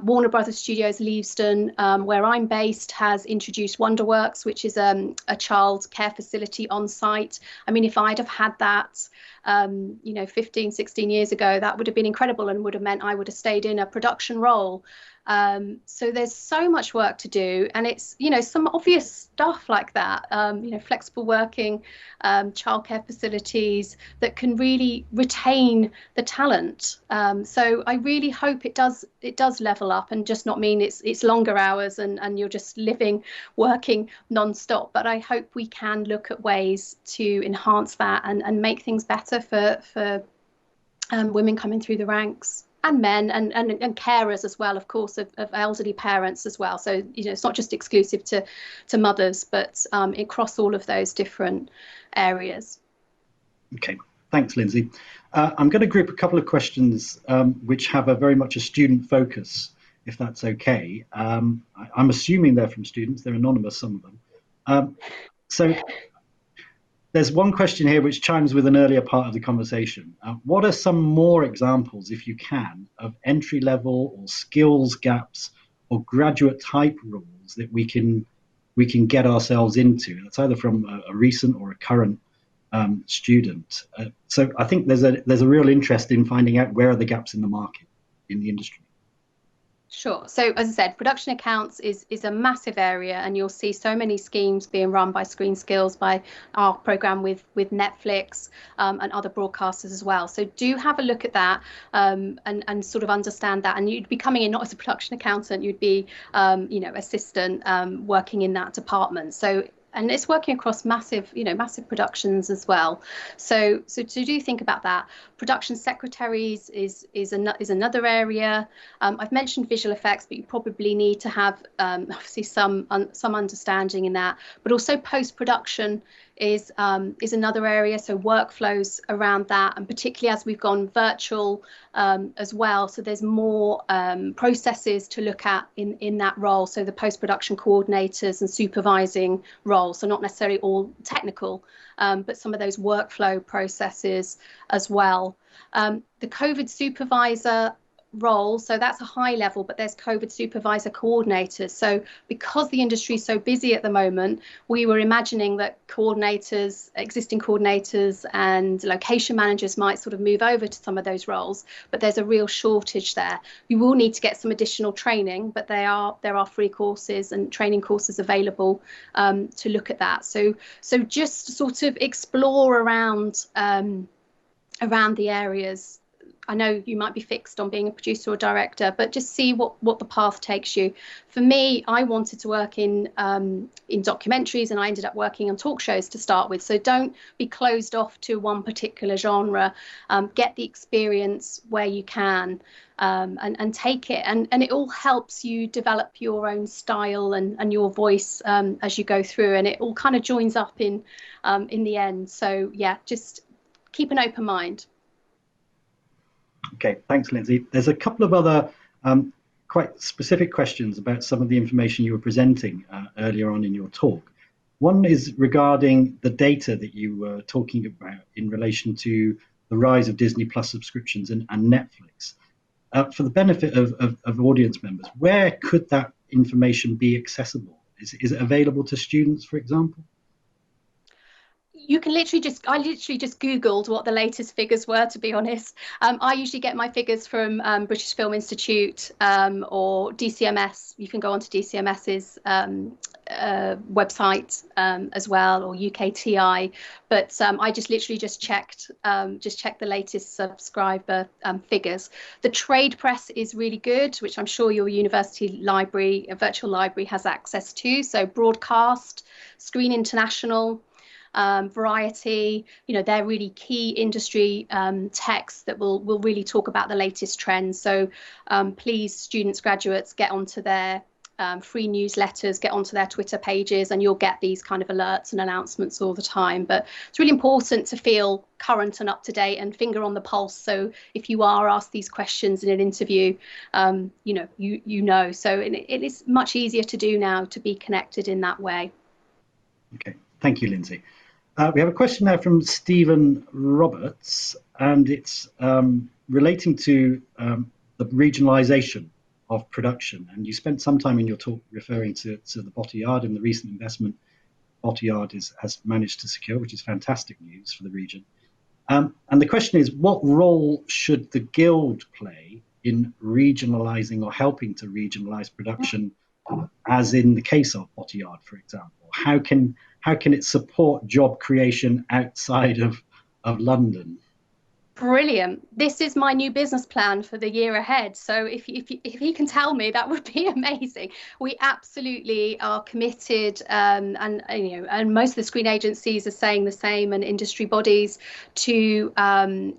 Warner Brothers Studios Leavesden, where I'm based, has introduced Wonderworks, which is a child care facility on site. I mean, if I'd have had that 15, 16 years ago, that would have been incredible and would have meant I would have stayed in a production role. So there's so much work to do, and it's, some obvious stuff like that, flexible working, childcare facilities that can really retain the talent. So I really hope it does level up and just not mean it's longer hours and you're just working non-stop. But I hope we can look at ways to enhance that and make things better for women coming through the ranks, and men and carers as well, of course, of elderly parents as well. So it's not just exclusive to mothers, but across all of those different areas. Okay, thanks, Lyndsay. I'm going to group a couple of questions which have a very much a student focus, if that's okay. I'm assuming they're from students. They're anonymous, some of them. So there's one question here which chimes with an earlier part of the conversation. What are some more examples, if you can, of entry level or skills gaps or graduate type roles that we can get ourselves into? That's either from a recent or a current student. So I think there's a real interest in finding out where are the gaps in the market, in the industry. Sure. So as I said, production accounts is a massive area, and you'll see so many schemes being run by Screen Skills, by our program with Netflix and other broadcasters as well. So do have a look at that and sort of understand that. And you'd be coming in not as a production accountant, you'd be assistant working in that department. So, and it's working across massive productions as well. So to do think about that. Production secretaries is another area. I've mentioned visual effects, but you probably need to have obviously some understanding in that. But also post-production is another area. So workflows around that, and particularly as we've gone virtual as well. So there's more processes to look at in that role. So the post-production coordinators and supervising roles. So not necessarily all technical, but some of those workflow processes as well. The COVID supervisor role, so that's a high level, but there's COVID supervisor coordinators. So because the industry is so busy at the moment, we were imagining that existing coordinators and location managers might sort of move over to some of those roles, but there's a real shortage there. You will need to get some additional training, but there are free courses and training courses available to look at that. So just sort of explore around the areas. I know you might be fixed on being a producer or director, but just see what the path takes you. For me, I wanted to work in documentaries, and I ended up working on talk shows to start with. So don't be closed off to one particular genre. Get the experience where you can, and take it. And it all helps you develop your own style and your voice as you go through. And it all kind of joins up in the end. So yeah, just keep an open mind. Okay, thanks, Lyndsay. There's a couple of other quite specific questions about some of the information you were presenting earlier on in your talk. One is regarding the data that you were talking about in relation to the rise of Disney Plus subscriptions and Netflix. For the benefit of audience members, where could that information be accessible? Is it available to students, for example? You can I literally just Googled what the latest figures were, to be honest. I usually get my figures from British Film Institute or DCMS. You can go onto DCMS's website as well, or UKTI. But I just literally checked the latest subscriber figures. The trade press is really good, which I'm sure your university library, a virtual library, has access to. So Broadcast, Screen International, Variety, they're really key industry texts that will really talk about the latest trends. So please, students, graduates, get onto their free newsletters, get onto their Twitter pages, and you'll get these kind of alerts and announcements all the time. But it's really important to feel current and up to date and finger on the pulse. So if you are asked these questions in an interview, you know. So it is much easier to do now, to be connected in that way. Okay, thank you, Lyndsay. We have a question now from Stephen Roberts, and it's relating to the regionalisation of production. And you spent some time in your talk referring to the Botteyard and the recent investment Botteyard has managed to secure, which is fantastic news for the region. And the question is, what role should the Guild play in regionalising or helping to regionalise production, as in the case of Botteyard, for example? How can it support job creation outside of London? Brilliant. This is my new business plan for the year ahead. So if he can tell me, that would be amazing. We absolutely are committed, and most of the screen agencies are saying the same, and industry bodies, to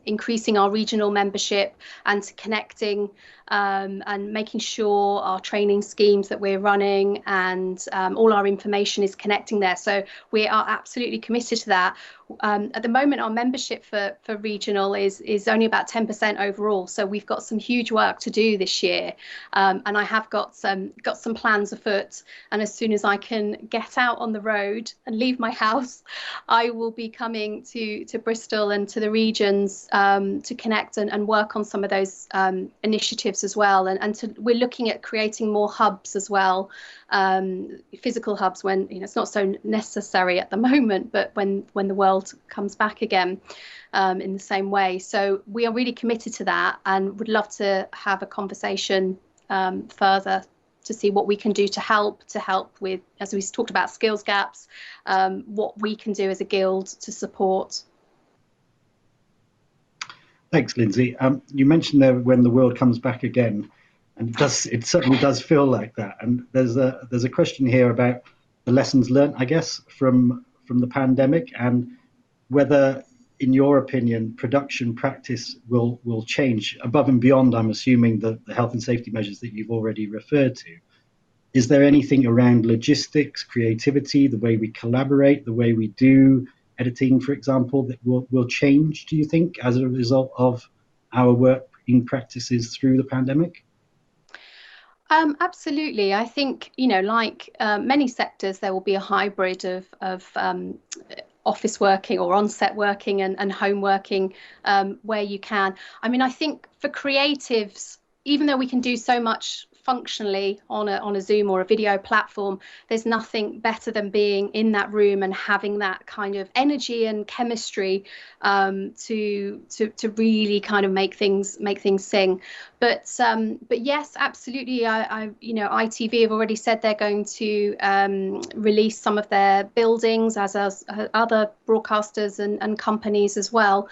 increasing our regional membership and to connecting and making sure our training schemes that we're running and all our information is connecting there. So we are absolutely committed to that. At the moment, our membership for regional is only about 10% overall. So we've got some huge work to do this year, and I have got some plans afoot. And as soon as I can get out on the road and leave my house, I will be coming to Bristol and to the regions to connect and work on some of those initiatives as well. And we're looking at creating more hubs as well, physical hubs, when it's not so necessary at the moment, but when the world comes back again in the same way. So we are really committed to that, and would love to have a conversation further to see what we can do to help with, as we talked about, skills gaps, what we can do as a guild to support. Thanks, Lyndsay. You mentioned there when the world comes back again, and it certainly does feel like that. And there's a question here about the lessons learned, I guess, from the pandemic, and whether, in your opinion, production practice will change above and beyond, I'm assuming, the health and safety measures that you've already referred to. Is there anything around logistics, creativity, the way we collaborate, the way we do editing, for example, that will change, do you think, as a result of our working practices through the pandemic? Absolutely. I think, like many sectors, there will be a hybrid of office working or on-set working and home working where you can. I mean, I think for creatives, even though we can do so much functionally on a Zoom or a video platform, there's nothing better than being in that room and having that kind of energy and chemistry to really kind of make things sing. But yes, absolutely. ITV have already said they're going to release some of their buildings, as other broadcasters and companies as well.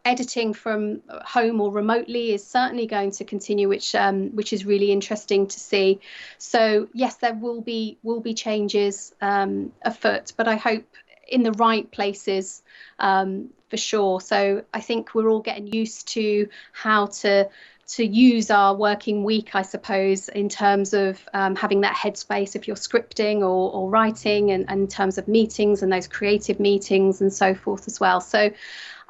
Editing from home or remotely is certainly going to continue, which is really interesting to see. So yes, there will be changes afoot, but I hope in the right places for sure. So I think we're all getting used to how to use our working week, I suppose, in terms of having that headspace if you're scripting or writing, and in terms of meetings and those creative meetings and so forth as well. So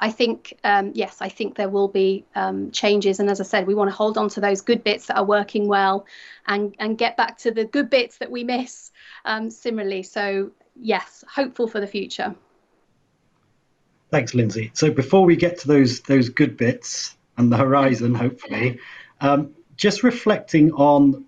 I think, yes, I think there will be changes. And as I said, we want to hold on to those good bits that are working well and get back to the good bits that we miss similarly. So yes, hopeful for the future. Thanks, Lyndsay. So before we get to those good bits and the horizon, hopefully, just reflecting on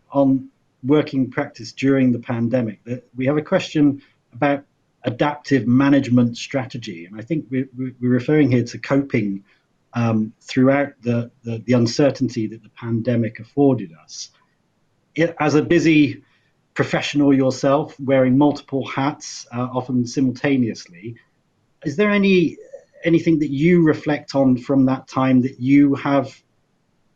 working practice during the pandemic, we have a question about adaptive management strategy, and I think we're referring here to coping throughout the uncertainty that the pandemic afforded us. As a busy professional yourself, wearing multiple hats, often simultaneously, is there anything that you reflect on from that time that you have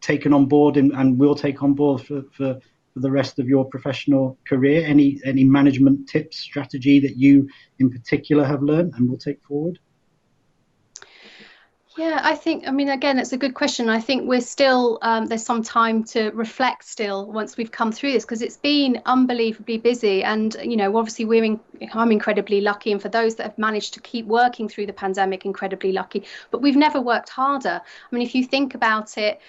taken on board and will take on board for the rest of your professional career? Any management tips, strategy that you in particular have learned and will take forward? Yeah, I mean, again, it's a good question. I think we're still, there's some time to reflect still once we've come through this, because it's been unbelievably busy. And, obviously I'm incredibly lucky. And for those that have managed to keep working through the pandemic, incredibly lucky. But we've never worked harder. I mean, if you think about it,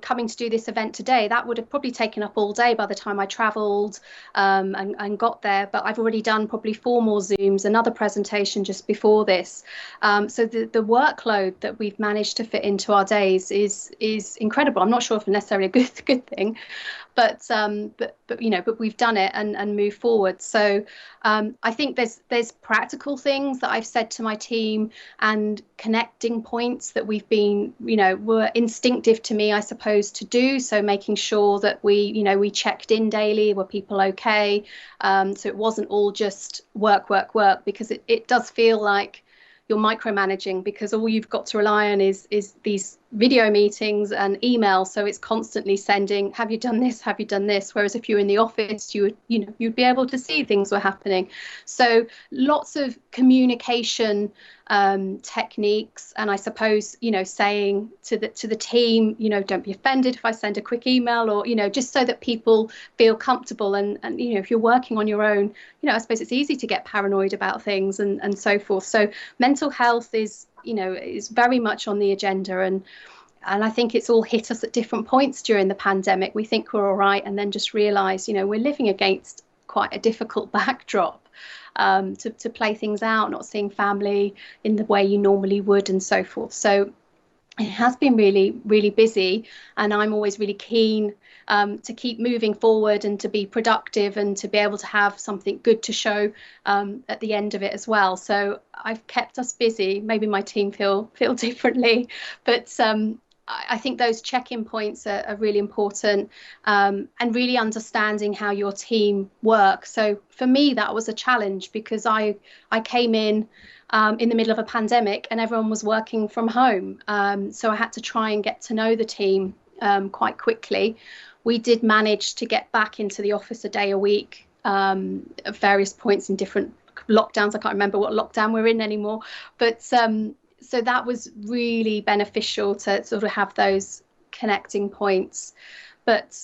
coming to do this event today, that would have probably taken up all day by the time I travelled and got there. But I've already done probably 4 more Zooms, another presentation just before this. So the workload that we've managed to fit into our days is incredible. I'm not sure if necessarily a good thing, but we've done it and moved forward. So I think there's practical things that I've said to my team and connecting points that we've been, were instinctive to me, I suppose, to do. So making sure that we checked in daily. Were people okay? So it wasn't all just work, work, work, because it does feel like you're micromanaging, because all you've got to rely on is these video meetings and emails. So it's constantly sending, have you done this, have you done this? Whereas if you're in the office, you'd be able to see things were happening. So lots of communication techniques, and I suppose saying to the team, don't be offended if I send a quick email, or just so that people feel comfortable. And if you're working on your own, I suppose it's easy to get paranoid about things and so forth. So mental health is very much on the agenda, and I think it's all hit us at different points during the pandemic. We think we're all right, and then just realise we're living against quite a difficult backdrop. To play things out, not seeing family in the way you normally would, and so forth. So it has been really, really busy, and I'm always really keen to keep moving forward and to be productive and to be able to have something good to show at the end of it as well. So I've kept us busy. Maybe my team feel differently, but I think those check-in points are really important, and really understanding how your team work. So for me, that was a challenge, because I came in the middle of a pandemic and everyone was working from home. So I had to try and get to know the team quite quickly. We did manage to get back into the office a day a week at various points in different lockdowns. I can't remember what lockdown we're in anymore, but so that was really beneficial to sort of have those connecting points. But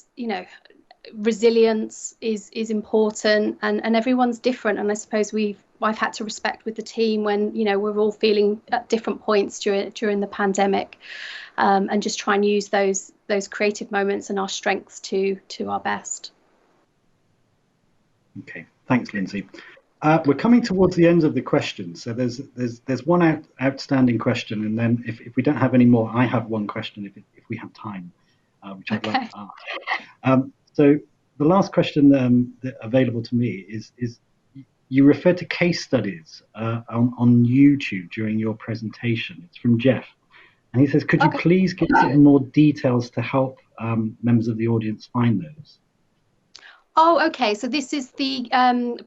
resilience is important, and everyone's different. And I suppose I've had to respect with the team when we're all feeling at different points during the pandemic, and just try and use those creative moments and our strengths to our best. Okay, thanks, Lyndsay. We're coming towards the end of the questions, so there's one outstanding question, and then if we don't have any more, I have one question if we have time, which I'd like to ask. So the last question available to me is you referred to case studies on YouTube during your presentation. It's from Jeff, and he says, could you please give some more details to help members of the audience find those? Oh, okay. So this is the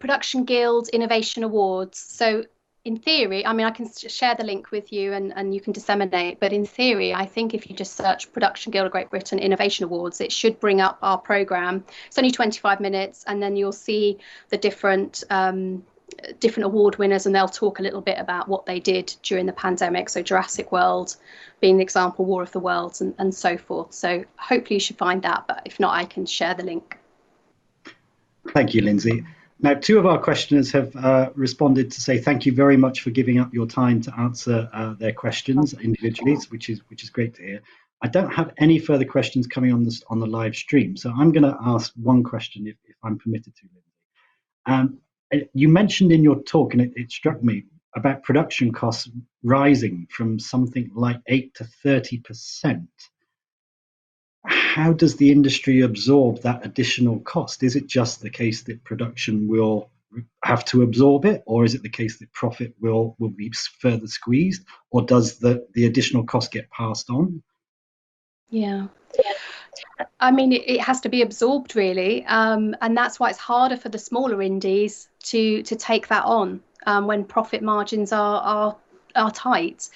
Production Guild Innovation Awards. So in theory, I mean, I can share the link with you and you can disseminate. But in theory, I think if you just search Production Guild of Great Britain Innovation Awards, it should bring up our programme. It's only 25 minutes, and then you'll see the different award winners, and they'll talk a little bit about what they did during the pandemic. So Jurassic World being the example, War of the Worlds, and so forth. So hopefully you should find that. But if not, I can share the link. Thank you, Lyndsay. Now, 2 of our questioners have responded to say thank you very much for giving up your time to answer their questions individually, which is great to hear. I don't have any further questions coming on the live stream, so I'm going to ask one question if I'm permitted to, Lyndsay. You mentioned in your talk, and it struck me, about production costs rising from something like 8 to 30%. How does the industry absorb that additional cost? Is it just the case that production will have to absorb it, or is it the case that profit will be further squeezed, or does the additional cost get passed on? Yeah. I mean, it has to be absorbed, really, and that's why it's harder for the smaller indies to take that on when profit margins are tight.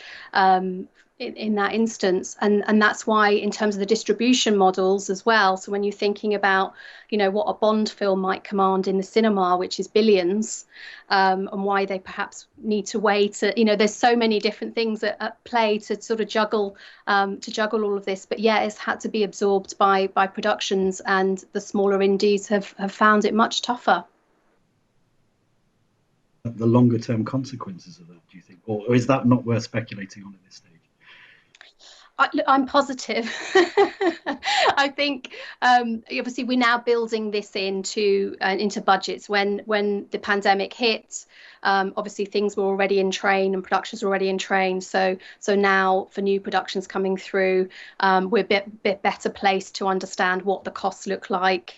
in that instance, and that's why, in terms of the distribution models as well, so when you're thinking about, you know, what a Bond film might command in the cinema, which is billions, and why they perhaps need to wait, you know, there's so many different things at play to sort of juggle all of this. But yeah, it's had to be absorbed by productions, and the smaller indies have found it much tougher. The longer term consequences of that, do you think, or is that not worth speculating on at this stage? I'm positive. I think obviously we're now building this into budgets. When the pandemic hit, obviously things were already in train and productions were already in train. So now for new productions coming through, we're a bit better placed to understand what the costs look like.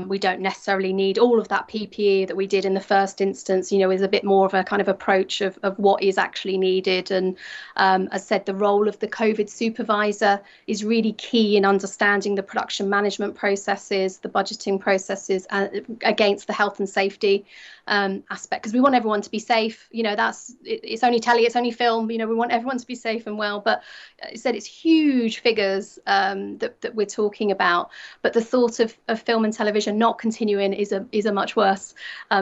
We don't necessarily need all of that PPE that we did in the first instance. You know, is a bit more of a kind of approach of what is actually needed. And as I said, the role of the COVID supervisor is really key in understanding the production management processes, the budgeting processes, against the health and safety aspect, because we want everyone to be safe. You know, it's only telly, it's only film. You know, we want everyone to be safe and well. But I said it's huge figures that we're talking about. But the thought of film and television not continuing is a much worse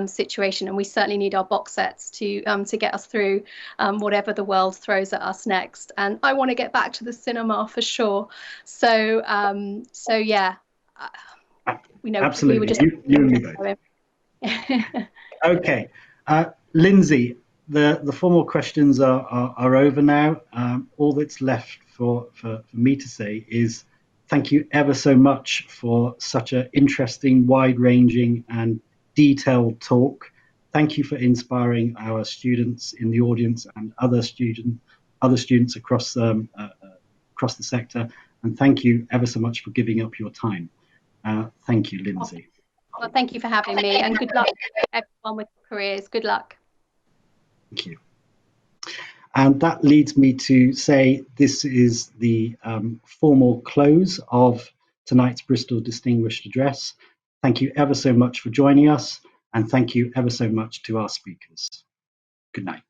situation, and we certainly need our box sets to get us through whatever the world throws at us next. And I want to get back to the cinema for sure. So yeah, you know, absolutely. We were just you and me both. Okay, Lyndsay, the formal questions are over now. All that's left for me to say is thank you ever so much for such an interesting, wide-ranging and detailed talk. Thank you for inspiring our students in the audience and other students across the sector. And thank you ever so much for giving up your time. Thank you, Lyndsay. Well, thank you for having me, and good luck everyone with careers. Good luck. Thank you. And that leads me to say this is the formal close of tonight's Bristol Distinguished Address. Thank you ever so much for joining us, and thank you ever so much to our speakers. Good night.